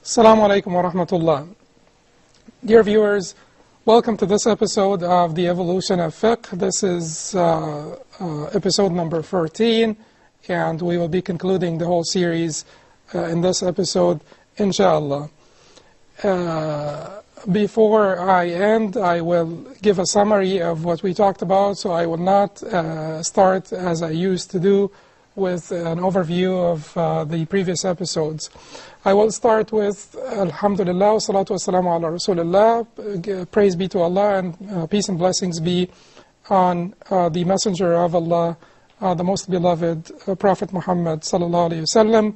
Assalamu alaikum wa rahmatullah. Dear viewers, welcome to this episode of the Evolution of Fiqh. This is episode number 14, and we will be concluding the whole series in this episode, inshallah. Before I end, I will give a summary of what we talked about, so I will not start as I used to do with an overview of the previous episodes. I will start with Alhamdulillah, salatu wassalamu ala Rasulullah, praise be to Allah, and peace and blessings be on the Messenger of Allah, the most beloved Prophet Muhammad sallallahu alayhi wasallam.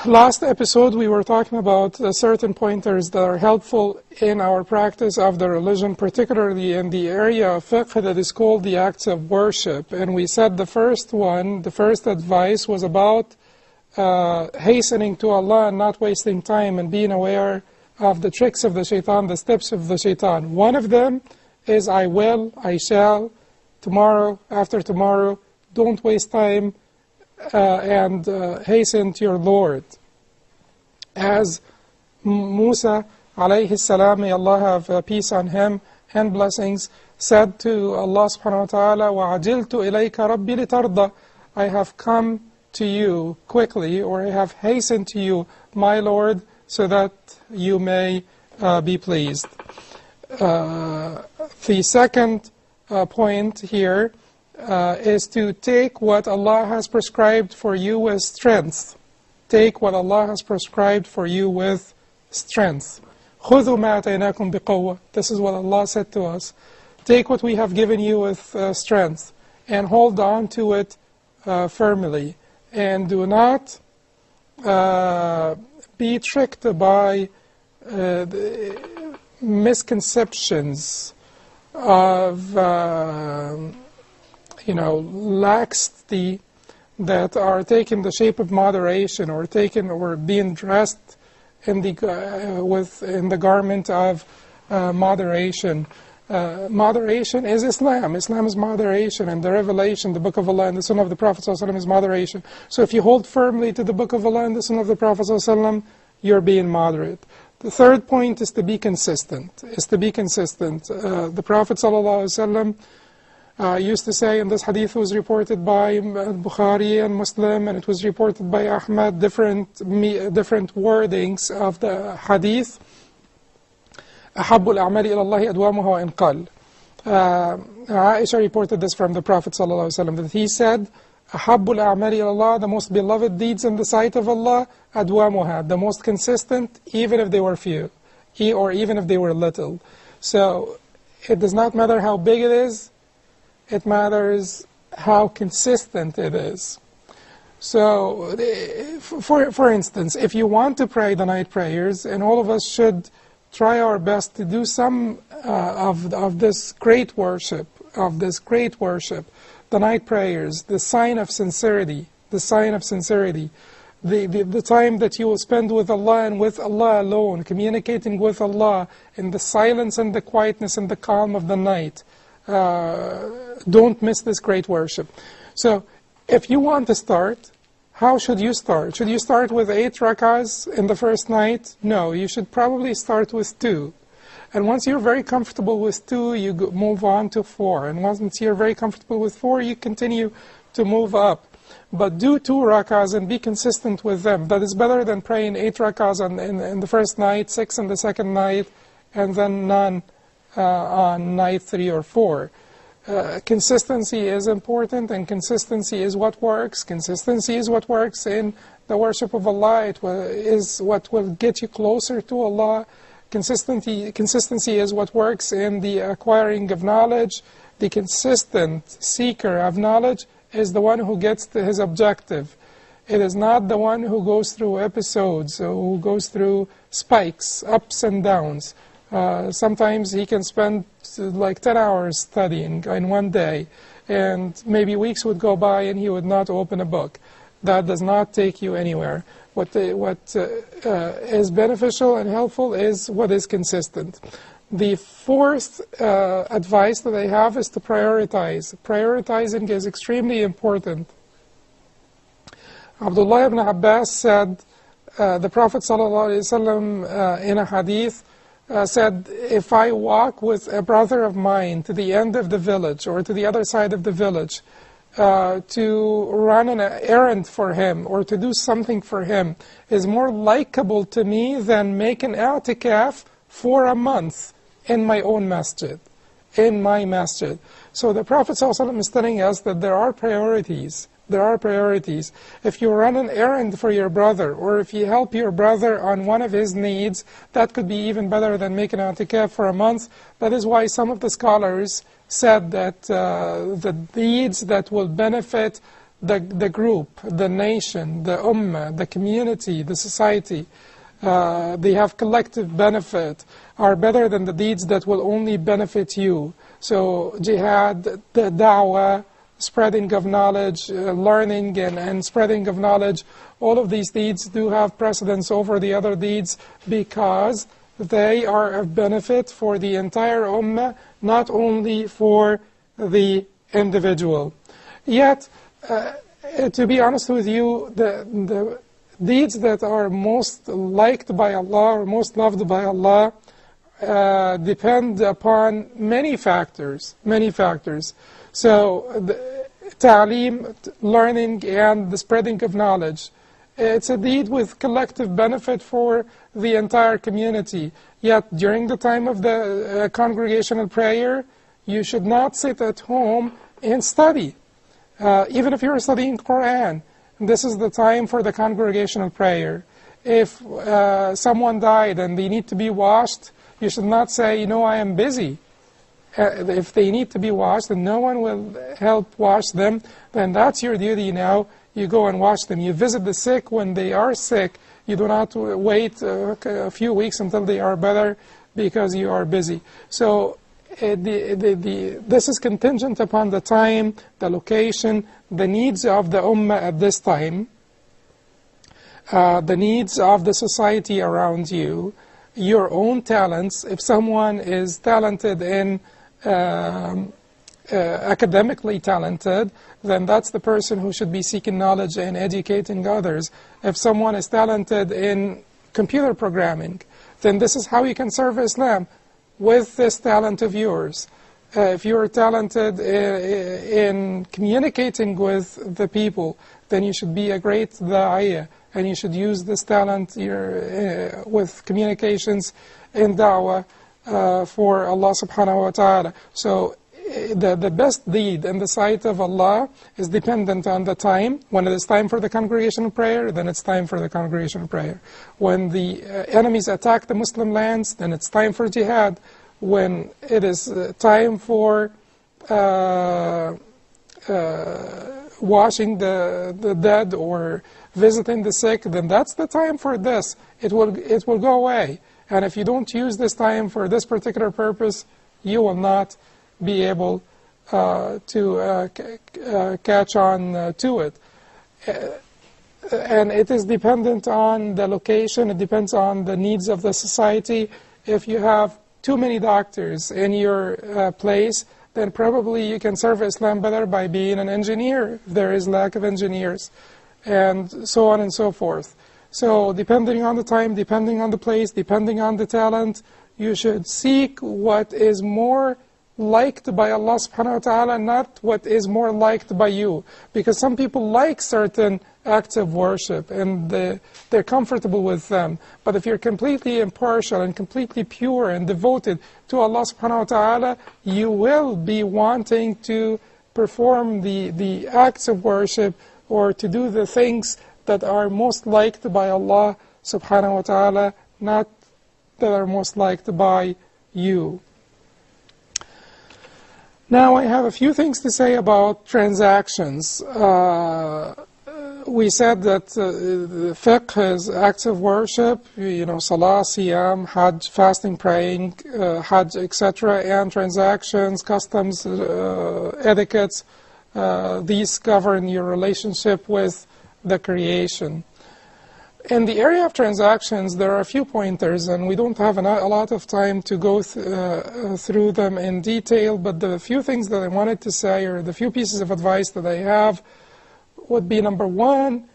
Last episode we were talking about certain pointers that are helpful in our practice of the religion, particularly in the area of fiqh that is called the acts of worship. And we said the first advice was about hastening to Allah and not wasting time and being aware of the tricks of the shaitan, the steps of the shaitan. One of them is I will, I shall, tomorrow, after tomorrow. Don't waste time and hasten to your Lord. As Musa alayhi salam, may Allah have peace on him and blessings, said to Allah subhanahu wa ta'ala, وَعَجِلْتُ إِلَيْكَ رَبِّي لِتَرْضَى, I have come to you quickly, or I have hastened to you, my Lord, so that you may be pleased. The second point here is to take what Allah has prescribed for you with strength. Take what Allah has prescribed for you with strength. خُذُوا مَا أَتَيْنَاكُمْ بِقُوَّةٍ. This is what Allah said to us. Take what we have given you with strength and hold on to it firmly. And do not be tricked by the misconceptions of laxity that are taking the shape of moderation, or being dressed in the garment of moderation. Moderation is Islam. Islam is moderation, and the revelation, the Book of Allah and the Sunnah of the Prophet ﷺ is moderation. So if you hold firmly to the Book of Allah and the Sunnah of the Prophet ﷺ, you're being moderate. The third point is to be consistent. The Prophet ﷺ used to say, and this hadith was reported by Bukhari and Muslim, and it was reported by Ahmad, different wordings of the hadith. أحب الأعمال إلى الله أدوامها وإن قل. Aisha reported this from the Prophet ﷺ, that he said, أحب الأعمال إلى الله, the most beloved deeds in the sight of Allah, أدوامها, the most consistent, even if they were few, or even if they were little. So it does not matter how big it is, it matters how consistent it is. So for instance, if you want to pray the night prayers, and all of us should try our best to do some of this great worship, the night prayers, the sign of sincerity, the time that you will spend with Allah and with Allah alone, communicating with Allah in the silence and the quietness and the calm of the night. Don't miss this great worship. So if you want to start, how should you start? Should you start with 8 rakahs in the first night? No, you should probably start with 2. And once you're very comfortable with 2, you move on to 4. And once you're very comfortable with 4, you continue to move up. But do 2 rakahs and be consistent with them. That is better than praying 8 rakahs in the first night, 6 in the second night, and then none on night 3 or 4. Consistency is important, and consistency is what works. Consistency is what works in the worship of Allah. It is what will get you closer to Allah. Consistency is what works in the acquiring of knowledge. The consistent seeker of knowledge is the one who gets to his objective. It is not the one who goes through episodes, who goes through spikes, ups and downs. Sometimes he can spend like 10 hours studying in one day, and maybe weeks would go by and he would not open a book. That does not take you anywhere. What is beneficial and helpful is what is consistent. The fourth advice that I have is to prioritize. Prioritizing is extremely important. Abdullah ibn Abbas said, the Prophet ﷺ in a hadith said, if I walk with a brother of mine to the end of the village or to the other side of the village to run an errand for him or to do something for him is more likable to me than make an i'tikaf for a month in my own masjid, in my masjid. So the Prophet ﷺ is telling us that there are priorities. There are priorities. If you run an errand for your brother, or if you help your brother on one of his needs, that could be even better than making an i'tikaf for a month. That is why some of the scholars said that the deeds that will benefit the group, the nation, the ummah, the community, the society, they have collective benefit, are better than the deeds that will only benefit you. So jihad, the da'wah, spreading of knowledge, learning and spreading of knowledge, all of these deeds do have precedence over the other deeds because they are of benefit for the entire ummah, not only for the individual. Yet, to be honest with you, the deeds that are most liked by Allah or most loved by Allah depend upon many factors, many factors. So, ta'aleem, learning and the spreading of knowledge, it's a deed with collective benefit for the entire community. Yet, during the time of the congregational prayer, you should not sit at home and study. Even if you're studying Quran, this is the time for the congregational prayer. If someone died and they need to be washed, you should not say, you know, I am busy. If they need to be washed and no one will help wash them, then that's your duty now. You go and wash them. You visit the sick when they are sick. You do not wait a few weeks until they are better because you are busy. So this is contingent upon the time, the location, the needs of the ummah at this time, the needs of the society around you, your own talents. If someone is talented in academically talented, then that's the person who should be seeking knowledge and educating others. If someone is talented in computer programming, then this is how you can serve Islam, with this talent of yours. If you are talented in communicating with the people, then you should be a great da'iyah, and you should use this talent with communications in da'wah for Allah subhanahu wa ta'ala. So the best deed in the sight of Allah is dependent on the time. When it is time for the congregational prayer, then it's time for the congregational prayer. When the enemies attack the Muslim lands, then it's time for jihad. When it is time for washing the dead or visiting the sick, then that's the time for this. It will go away. And if you don't use this time for this particular purpose, you will not be able to catch on to it. And it is dependent on the location, it depends on the needs of the society. If you have too many doctors in your place, then probably you can serve Islam better by being an engineer, if there is lack of engineers, and so on and so forth. So depending on the time, depending on the place, depending on the talent, you should seek what is more liked by Allah subhanahu wa ta'ala, not what is more liked by you. Because some people like certain acts of worship and they're comfortable with them. But if you're completely impartial and completely pure and devoted to Allah subhanahu wa ta'ala, you will be wanting to perform the acts of worship or to do the things that are most liked by Allah subhanahu wa ta'ala, not that are most liked by you. Now I have a few things to say about transactions. We said that the fiqh is acts of worship, salah, siyam, hajj, fasting, praying, hajj, etc., and transactions, customs, etiquettes. These govern your relationship with the creation. In the area of transactions, there are a few pointers, and we don't have a lot of time to go through them in detail, but the few things that I wanted to say, or the few pieces of advice that I have, would be number one,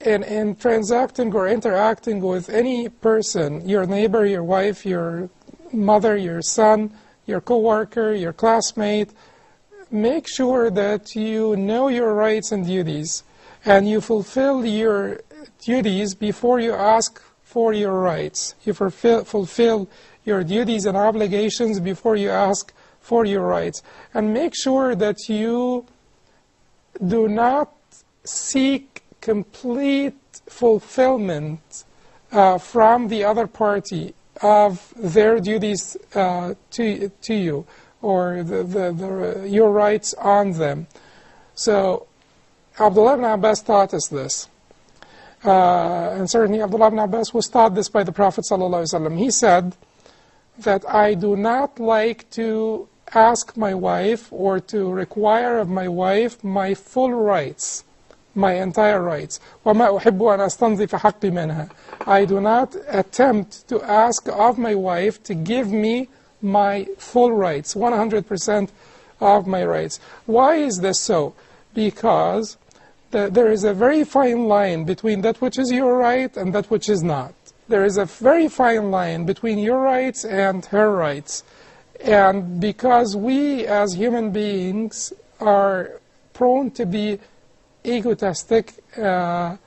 in transacting or interacting with any person, your neighbor, your wife, your mother, your son, your coworker, your classmate, make sure that you know your rights and duties, and you fulfill your duties before you ask for your rights. You fulfill your duties and obligations before you ask for your rights. And make sure that you do not seek complete fulfillment from the other party of their duties to you, or your rights on them. So Abdullah ibn Abbas taught us this. And certainly Abdullah ibn Abbas was taught this by the Prophet ﷺ. He said that I do not like to ask my wife or to require of my wife my full rights, my entire rights. وَمَا أُحِبُّ أَنْ أَسْتَنْظِفَ حَقِّي مِنْهَا. I do not attempt to ask of my wife to give me my full rights, 100% of my rights. Why is this so? Because there is a very fine line between that which is your right and that which is not. There is a very fine line between your rights and her rights. And because we as human beings are prone to be egotistic, then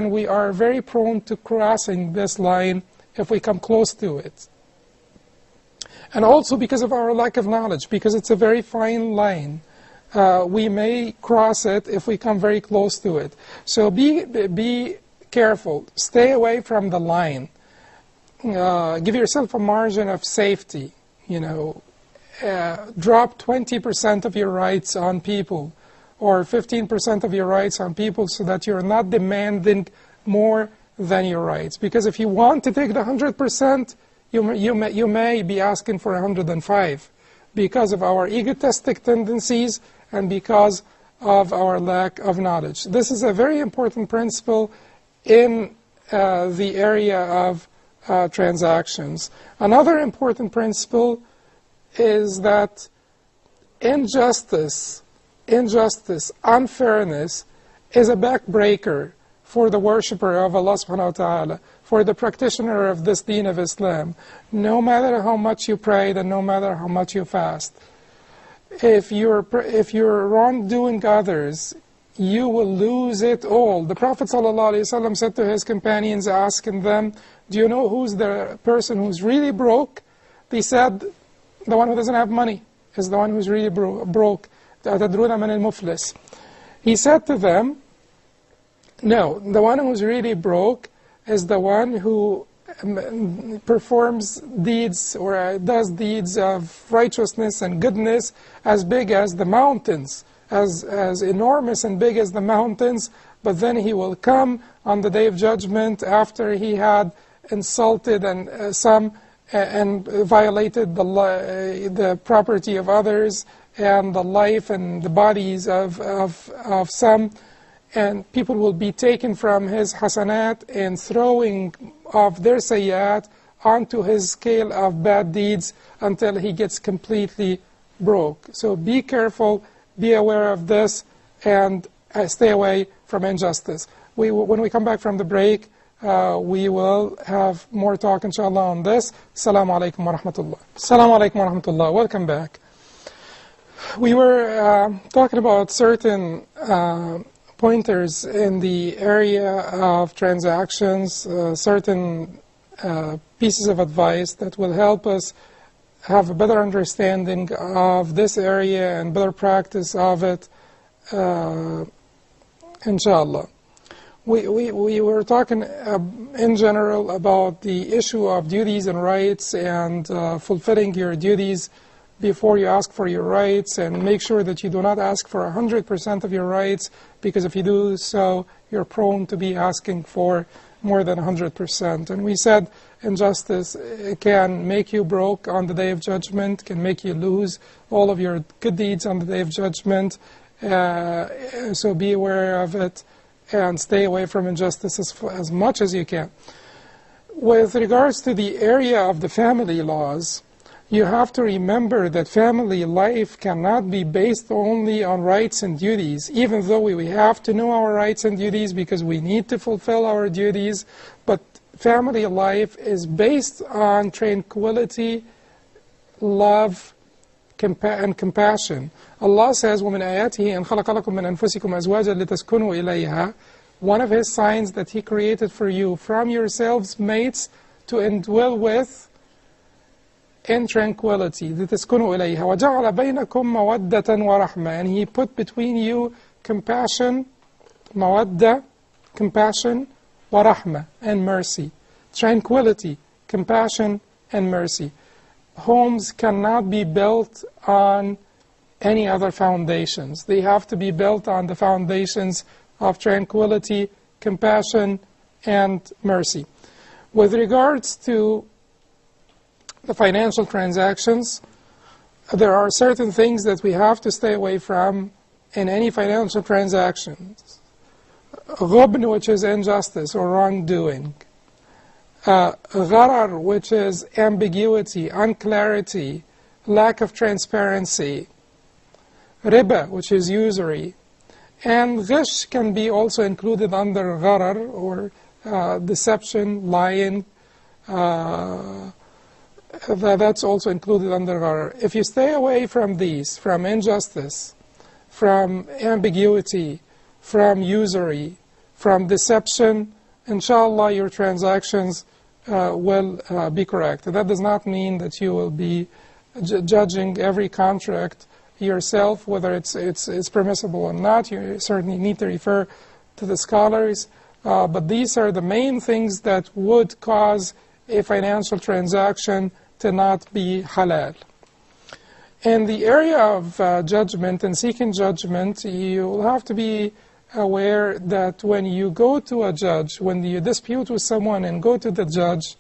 we are very prone to crossing this line if we come close to it. And also because of our lack of knowledge, because it's a very fine line. We may cross it if we come very close to it. So be careful. Stay away from the line. Give yourself a margin of safety. Drop 20% of your rights on people, or 15% of your rights on people, so that you're not demanding more than your rights. Because if you want to take the 100%, you may be asking for 105 because of our egotistic tendencies and because of our lack of knowledge. This is a very important principle in the area of transactions. Another important principle is that injustice, unfairness, is a backbreaker for the worshipper of Allah subhanahu wa ta'ala, for the practitioner of this deen of Islam, no matter how much you pray and no matter how much you fast. If you're wrongdoing others, you will lose it all. The Prophet ﷺ said to his companions, asking them, do you know who's the person who's really broke? They said, the one who doesn't have money is the one who's really broke. أَتَدْرُونَ مَنِ الْمُفْلِسِ. He said to them, no, the one who's really broke is the one who performs deeds or does deeds of righteousness and goodness as big as the mountains, as enormous and big as the mountains, but then he will come on the Day of Judgment after he had insulted and violated the property of others and the life and the bodies of some, and people will be taken from his hasanat and throwing of their sayyat onto his scale of bad deeds until he gets completely broke. So be careful, be aware of this, and stay away from injustice. When we come back from the break, we will have more talk inshallah on this. Assalamu alaikum wa rahmatullah. Assalamu alaikum wa rahmatullah. Welcome back. We were talking about certain pointers in the area of transactions, certain pieces of advice that will help us have a better understanding of this area and better practice of it, inshallah. We were talking in general about the issue of duties and rights and fulfilling your duties before you ask for your rights, and make sure that you do not ask for 100% of your rights, because if you do so, you're prone to be asking for more than 100%. And we said injustice can make you broke on the Day of Judgment, can make you lose all of your good deeds on the Day of Judgment, so be aware of it and stay away from injustice as much as you can. With regards to the area of the family laws, You have to remember that family life cannot be based only on rights and duties, even though we have to know our rights and duties because we need to fulfill our duties, but family life is based on tranquility, love, and compassion. Allah says, وَمِنْ آيَاتِهِ أَنْ خَلَقَ لَكُم مِّنْ أَنفُسِكُمْ أَزْوَاجًا لِتَسْكُنُوا إِلَيْهَا. One of His signs that He created for you from yourselves mates to indwell with in tranquility. لِتَسْكُنُوا إِلَيْهَا وَجَعَلَ بَيْنَكُم مَوَدَّةً وَرَحْمَةً. And He put between you compassion, mawadda, compassion, warahma, and mercy. Tranquility, compassion, and mercy. Homes cannot be built on any other foundations. They have to be built on the foundations of tranquility, compassion, and mercy. With regards to the financial transactions, there are certain things that we have to stay away from in any financial transactions. Ghubn, which is injustice or wrongdoing. Gharar, which is ambiguity, unclarity, lack of transparency. Riba, which is usury. And ghish can be also included under gharar, or deception, lying. That's also included under gharar. If you stay away from these, from injustice, from ambiguity, from usury, from deception, inshallah your transactions will be correct. That does not mean that you will be judging every contract yourself, whether it's permissible or not. You certainly need to refer to the scholars, but these are the main things that would cause a financial transaction to not be halal. In the area of judgment and seeking judgment, you will have to be aware that when you go to a judge, when you dispute with someone and go to the judge,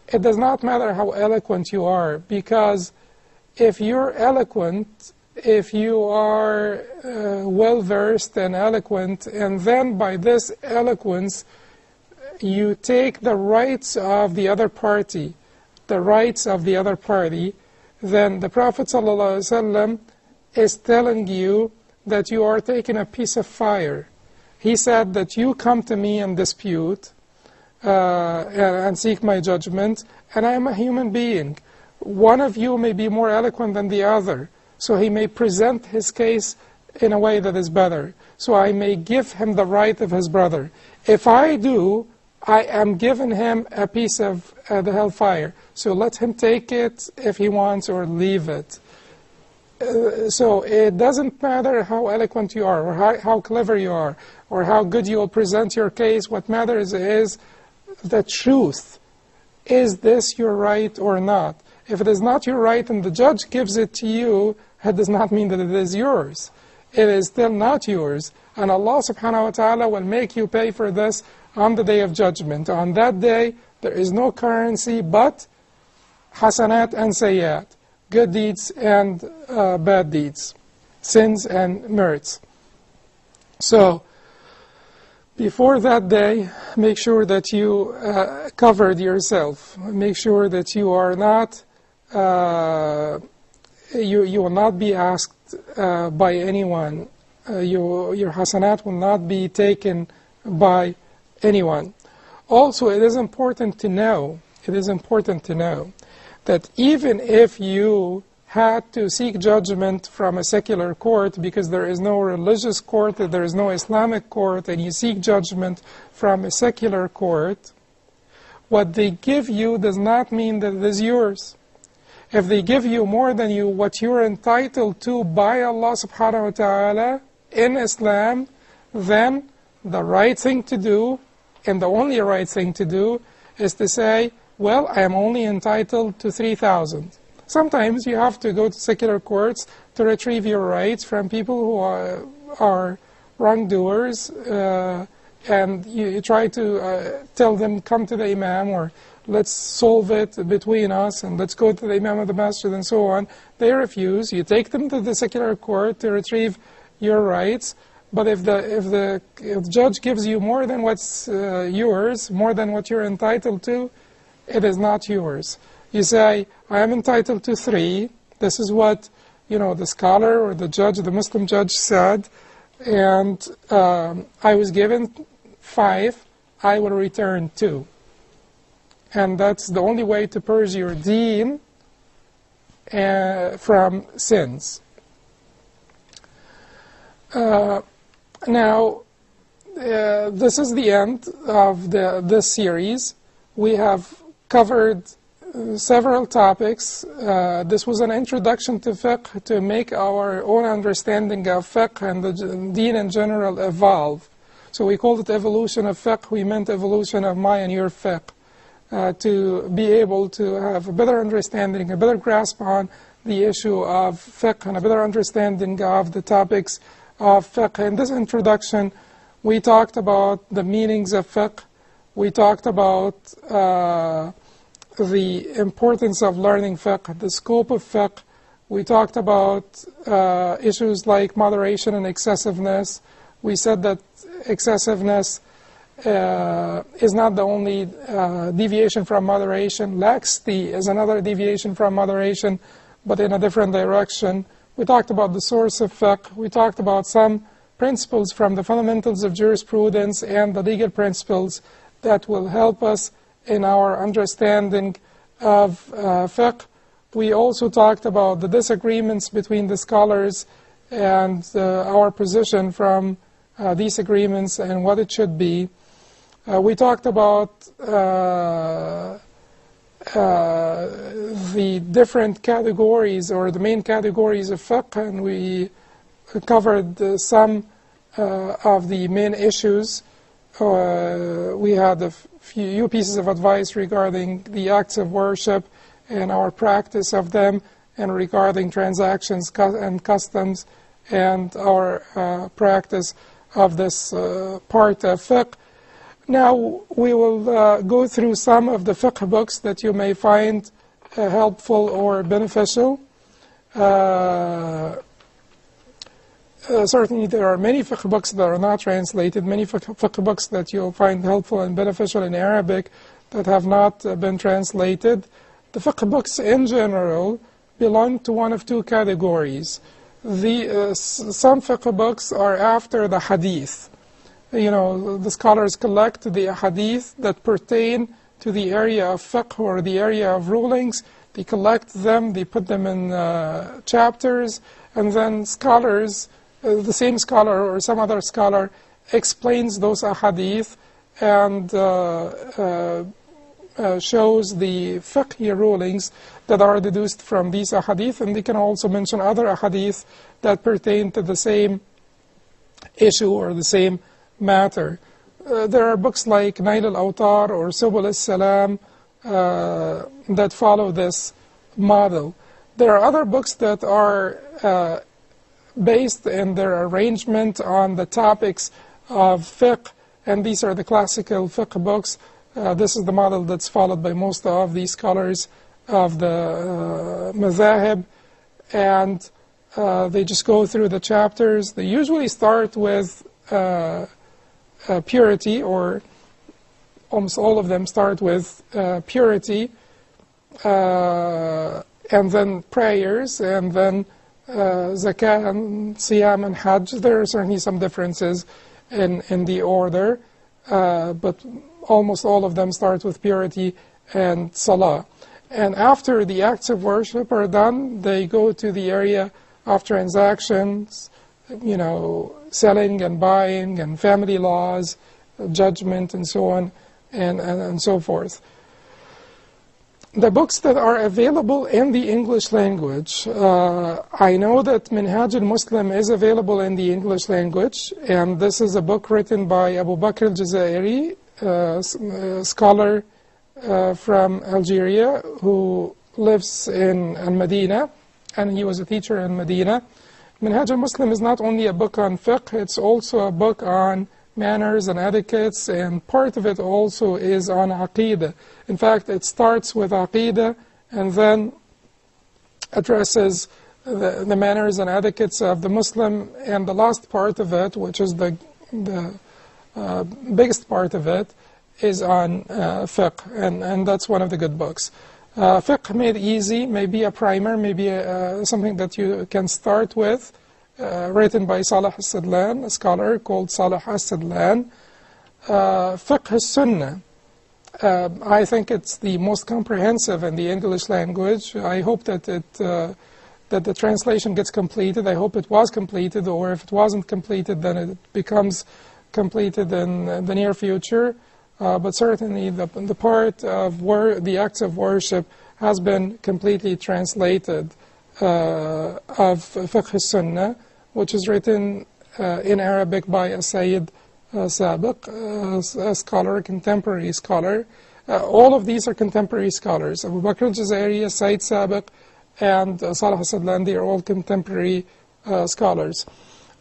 it does not matter how eloquent you are, because if you're eloquent, if you are well-versed and eloquent, and then by this eloquence you take the rights of the other party, then the Prophet ﷺ is telling you that you are taking a piece of fire. He said that you come to me and dispute and seek my judgment, and I am a human being. One of you may be more eloquent than the other, so he may present his case in a way that is better. So I may give him the right of his brother. If I do, I am giving him a piece of the hellfire. So let him take it if he wants, or leave it. So it doesn't matter how eloquent you are, or how clever you are, or how good you will present your case. What matters is the truth. Is this your right or not? If it is not your right and the judge gives it to you, it does not mean that it is yours. It is still not yours. And Allah subhanahu wa ta'ala will make you pay for this on the day of judgment. On that day, there is no currency but hasanat and sayyat, good deeds and bad deeds, sins and merits. So, before that day, make sure that you covered yourself. Make sure that you are not, you will not be asked by anyone. Your hasanat will not be taken by anyone. Also, it is important to know that even if you had to seek judgment from a secular court, because there is no religious court, there is no Islamic court, and you seek judgment from a secular court, what they give you does not mean that it is yours. If they give you more than what you're entitled to by Allah subhanahu wa ta'ala in Islam, then the right thing to do, and the only right thing to do, is to say, well, I am only entitled to 3,000. Sometimes you have to go to secular courts to retrieve your rights from people who are wrongdoers, and you try to tell them, come to the imam, or let's solve it between us, and let's go to the imam of the masjid, and so on. They refuse. You take them to the secular court to retrieve your rights. But if the judge gives you more than what's yours, more than what you're entitled to, it is not yours. You say, I am entitled to 3. This is what, the scholar or the judge, the Muslim judge said, and I was given 5. I will return 2. And that's the only way to purge your deen from sins. Now, this is the end of this series. We have covered several topics. This was an introduction to fiqh to make our own understanding of fiqh and the deen in general evolve. So we called it Evolution of Fiqh. We meant evolution of my and your fiqh, to be able to have a better understanding, a better grasp on the issue of fiqh and a better understanding of the topics of fiqh. In this introduction, we talked about the meanings of fiqh. We talked about the importance of learning fiqh, the scope of fiqh. We talked about issues like moderation and excessiveness. We said that excessiveness is not the only deviation from moderation. Laxity is another deviation from moderation, but in a different direction. We talked about the source of fiqh. We talked about some principles from the fundamentals of jurisprudence and the legal principles that will help us in our understanding of fiqh. We also talked about the disagreements between the scholars and our position from these agreements and what it should be. We talked about the different categories or the main categories of fiqh, and we covered some of the main issues. We had a few pieces of advice regarding the acts of worship and our practice of them, and regarding transactions and customs and our practice of this part of fiqh. Now we will go through some of the fiqh books that you may find helpful or beneficial. Certainly there are many fiqh books that are not translated, many fiqh books that you'll find helpful and beneficial in Arabic that have not been translated. The fiqh books in general belong to one of two categories. Some fiqh books are after the hadith. The scholars collect the hadith that pertain to the area of fiqh or the area of rulings. They collect them, they put them in chapters, and then scholars, the same scholar or some other scholar, explains those ahadith and shows the fiqh rulings that are deduced from these ahadith, and they can also mention other ahadith that pertain to the same issue or the same matter. There are books like Nail al-Awtar or Subul al-Salam that follow this model. There are other books that are based in their arrangement on the topics of fiqh, and these are the classical fiqh books. This is the model that's followed by most of these scholars of the mazahib, and they just go through the chapters. They usually start with purity, or almost all of them start with purity, and then prayers, and then zakah and siyam and hajj. There are certainly some differences in the order, but almost all of them start with purity and salah. And after the acts of worship are done, they go to the area of transactions, selling and buying and family laws, judgment and so on and so forth. The books that are available in the English language, I know that Minhaj al-Muslim is available in the English language, and this is a book written by Abu Bakr al-Jazairi, a scholar from Algeria who lives in Medina, and he was a teacher in Medina. Minhaj al-Muslim is not only a book on fiqh, it's also a book on manners and etiquettes, and part of it also is on aqeedah. In fact, it starts with aqeedah and then addresses the manners and etiquettes of the Muslim, and the last part of it, which is the biggest part of it, is on fiqh, and that's one of the good books. Fiqh made easy, maybe a primer, maybe something that you can start with, written by Salih al-Sidlan, a scholar called Salih al-Sidlan. Fiqh al-Sunnah. I think it's the most comprehensive in the English language. I hope that that the translation gets completed. I hope it was completed, or if it wasn't completed, then it becomes completed in the near future. But certainly the part of the acts of worship has been completely translated of Fiqh al-Sunnah, which is written in Arabic by a Sayyid Sabiq, a scholar, a contemporary scholar. All of these are contemporary scholars. Abu Bakr al-Jazairi, Sayyid Sabiq, and Salih al-Sidlan, they are all contemporary scholars.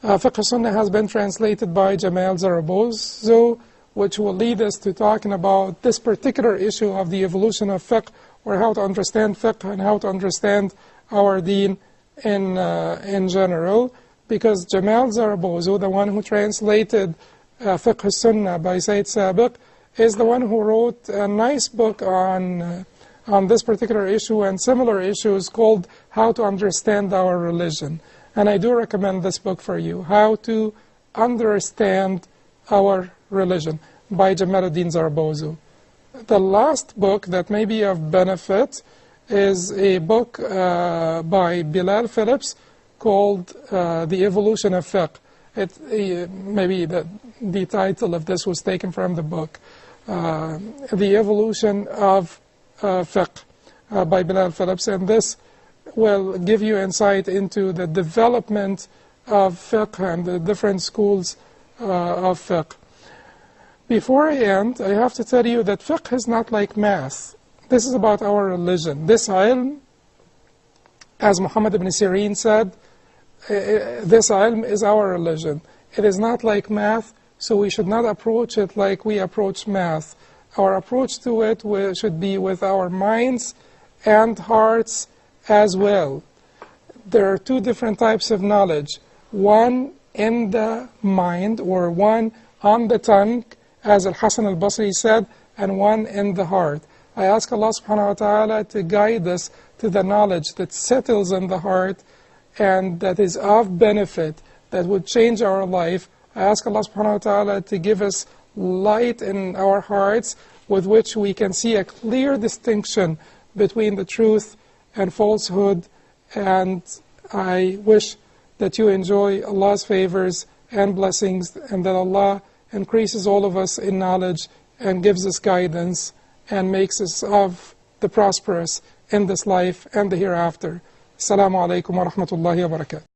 Fiqh al-Sunnah has been translated by Jamal Zarabozo, which will lead us to talking about this particular issue of the evolution of fiqh, or how to understand fiqh and how to understand our deen in general. Because Jamal Zarabozo, the one who translated Fiqh al-Sunnah by Sayyid Sabiq, is the one who wrote a nice book on this particular issue and similar issues called How to Understand Our Religion. And I do recommend this book for you, How to Understand Our Religion, by Jamaluddin Zarabozo. The last book that may be of benefit is a book by Bilal Phillips called The Evolution of Fiqh. Maybe the title of this was taken from the book, The Evolution of Fiqh by Bilal Phillips, and this will give you insight into the development of fiqh and the different schools of fiqh. Before I end, I have to tell you that fiqh is not like math. This is about our religion. This ilm, as Muhammad ibn Sirin said, this ilm is our religion. It is not like math, so we should not approach it like we approach math. Our approach to it should be with our minds and hearts as well. There are two different types of knowledge. One in the mind, or one on the tongue, as Al-Hasan al-Basri said, and one in the heart. I ask Allah subhanahu wa ta'ala to guide us to the knowledge that settles in the heart and that is of benefit, that would change our life. I ask Allah subhanahu wa ta'ala to give us light in our hearts with which we can see a clear distinction between the truth and falsehood. And I wish that you enjoy Allah's favors and blessings, and that Allah increases all of us in knowledge and gives us guidance and makes us of the prosperous in this life and the hereafter. Assalamu alaikum wa rahmatullahi wa barakatuh.